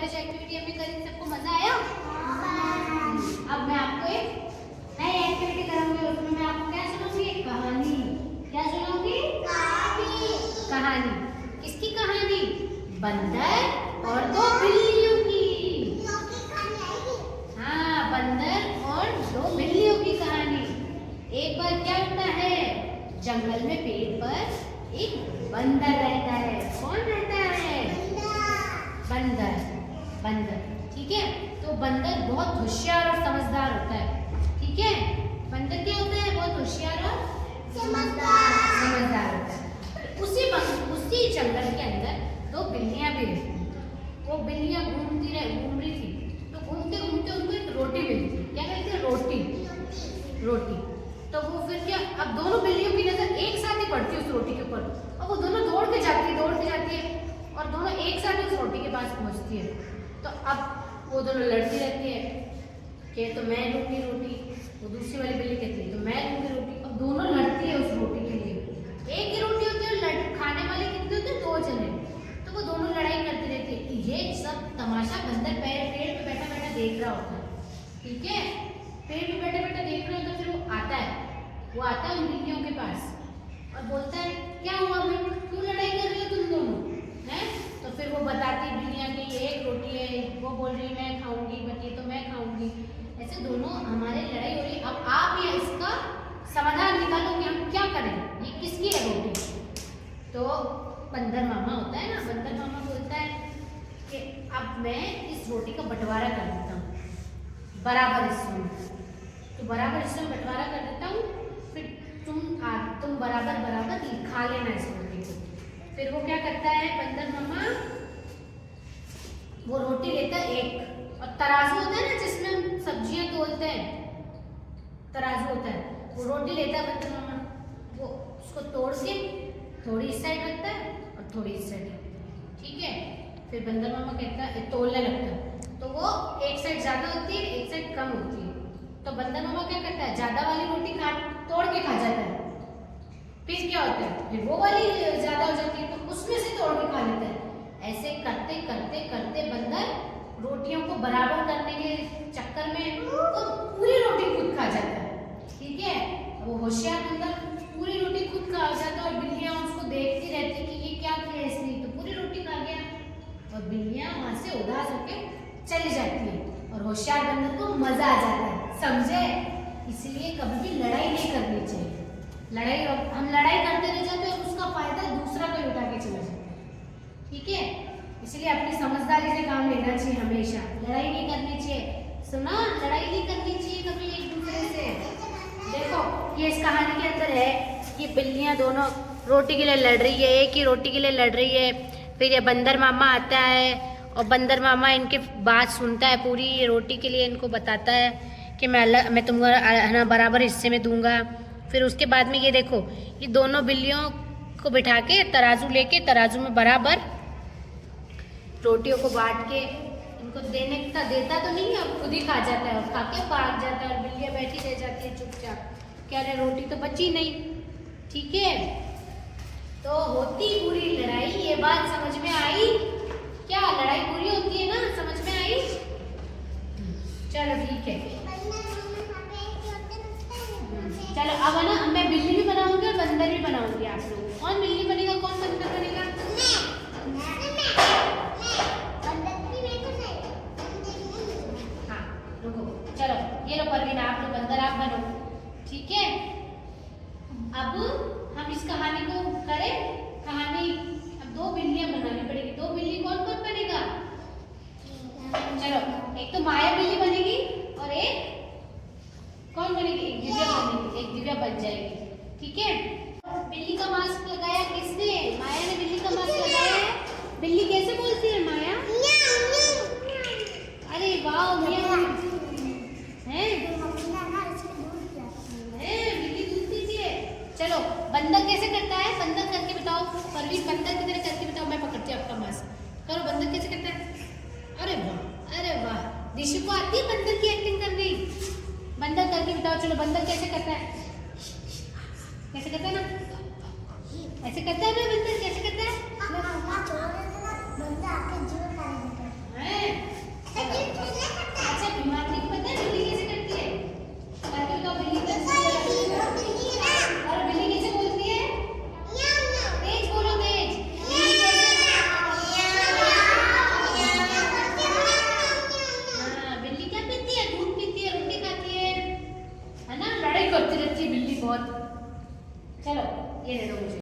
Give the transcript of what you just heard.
पहले जो एक्टिविटी हमने करी सबको मजा आया? अब मैं आपको एक नई एक्टिविटी कराऊंगी, उसमें मैं आपको क्या सुनाऊंगी? एक कहानी। क्या सुनाऊंगी? कहानी। किसकी कहानी? बंदर और दो बिल्लियों की। हाँ, बंदर और दो बिल्लियों की कहानी। एक बार क्या होता है, जंगल में पेड़ पर एक बंदर रहता है। कौन रहता है? बंदर। बंदर, ठीक है। तो बंदर बहुत होशियार और समझदार होता है, ठीक है। बंदर क्या होता है? बहुत होशियार और समझदार होता है। उसी जंगल के अंदर दो बिल्लियां भी रहती। वो बिल्लियां घूम रही थी, तो घूमते घूमते उनको एक रोटी मिलती। क्या कहते हैं? रोटी। तो वो फिर क्या, अब दोनों बिल्लियों की नजर एक साथ ही पड़ती है उस रोटी के ऊपर, और वो दोनों दौड़ के जाती है और दोनों एक साथ उस रोटी के पास पहुंचती है। तो अब वो दोनों लड़ती रहती है कि तो मैं लूंगी रोटी, वो दूसरी वाली बिल्ली कहती है तो मैं लूंगी रोटी। अब दोनों लड़ती है उस रोटी के लिए। एक ही रोटी होती है और खाने वाले कितने होते हैं? 2 जने। तो वो दोनों लड़ाई करती रहती है। ये सब तमाशा बंदर पेड़ पे बैठा बैठा देख रहा होता है, ठीक है। पेड़ पे बैठा बैठा देख रहा होता है। फिर वो आता है उन बिल्लियों के पास और बोलता है क्या हुआ भाई, क्यों लड़ाई कर रही हो तुम दोनों, हैं? तो फिर वो बताती है बिल्लियाँ कि ये एक रोटी है, वो बोल रही है मैं खाऊंगी, बची तो मैं खाऊंगी। ऐसे दोनों हमारे लड़ाई हो रही है। अब आप ये इसका समाधान निकालो कि हम क्या करें, ये किसकी है रोटी? तो बंदर मामा होता है ना, बंदर मामा बोलता है कि अब मैं इस रोटी का बंटवारा कर देता हूँ बराबर हिस्सों में। तो बराबर हिस्सों में बंटवारा कर देता हूँ, फिर तुम बराबर खा लेना इस रोटी को। फिर वो क्या करता है बंदर मामा, वो रोटी लेता है एक, और तराजू होता है ना जिसमें हम सब्जियां तोलते हैं, तराजू होता है, वो रोटी लेता है बंदर मामा, वो उसको तोड़ के थोड़ी इस साइड रखता है और थोड़ी इस साइड रखता है, ठीक है। फिर बंदर मामा कहता है तोलने लगता है, तो वो एक साइड ज्यादा होती है एक साइड कम होती है। तो बंदर मामा क्या करता है, ज्यादा वाली रोटी तोड़ के खा जाता है। फिर क्या होता है, फिर वो वाली ज्यादा हो जाती है तो उसमें से तोड़ के खा लेता है। ऐसे करते करते करते बंदर रोटियों को बराबर करने के चक्कर में वो पूरी रोटी खुद खा जाता है, ठीक है। वो होशियार बंदर पूरी रोटी खुद खा जाता है और बिल्लियां उसको देखती रहती कि ये क्या किया इसने, तो पूरी रोटी खा गया। और बिल्लियां वहां से उदास होकर चली जाती है और होशियार बंदर को मजा आ जाता है, समझे। इसलिए कभी भी लड़ाई नहीं करनी चाहिए। हम लड़ाई करते रह जाते हैं और उसका फायदा दूसरा कोई उठा के चला जाता है, ठीक है। इसलिए अपनी समझदारी से काम लेना चाहिए, हमेशा लड़ाई नहीं करनी चाहिए। सुना, लड़ाई नहीं करनी चाहिए कभी एक दूसरे से। देखो ये इस कहानी के अंदर है कि बिल्लियां दोनों रोटी के लिए लड़ रही है, एक ही रोटी के लिए लड़ रही है। फिर ये बंदर मामा आता है और बंदर मामा इनके बात सुनता है पूरी, ये रोटी के लिए इनको बताता है कि मैं तुम्हारा बराबर हिस्से में दूंगा। फिर उसके बाद में ये देखो, ये दोनों बिल्लियों को बिठा के तराजू लेके तराजू में बराबर रोटियों को बांट के इनको देता तो नहीं है, अब खुद ही खा जाता है और खा के भाग जाता है और बिल्लियाँ बैठी रह जाती है चुपचाप, क्या रे रोटी तो बची नहीं, ठीक है। तो होती पूरी लड़ाई, ये बात समझ में आई क्या? लड़ाई पूरी होती है ना, समझ में आई? चलो ठीक है, चलो अब ना मैं बिल्ली भी बनाऊंगी और बंदर भी बनाऊंगी। आप लोग कौन बिल्ली बनेगा कौन बंदर बनेगा? हाँ रुको, चलो ये लो परवीन, आप लोग बंदर आप बनो, ठीक है। अब हम इस कहानी को करें, कहानी अब 2 बिल्लियां बनानी पड़ेगी। 2 बिल्ली कौन कौन बनेगा? चलो एक तो माया बिल्ली बनेगी और एक कौन बनेगी? एक दिव्या बनेगी, एक दिव्या बन जाएगी, ठीक है। बिल्ली का मास्क लगाया किसने? माया ने बिल्ली का मास्क लगाया है। बिल्ली कैसे बोलती है माया? अरे वाह, मियां है, बिल्ली दूध पीती है। चलो बंदर कैसे करता है? बंदर करके बताओ परवीन, बंदर की तरह करके बताओ। मैं पकड़ती हूँ आपका मास्क, करो बंदर कैसे करता है? अरे वाह, अरे वाह, दिशु को आती है बंदर की एक्टिंग करनी? बंदर करके बताओ। चलो बंदर कैसे करता है? कैसे करता है ना, ऐसे करता है ना बंदर, कैसे करता है? बहुत। चलो ये दे दो मुझे।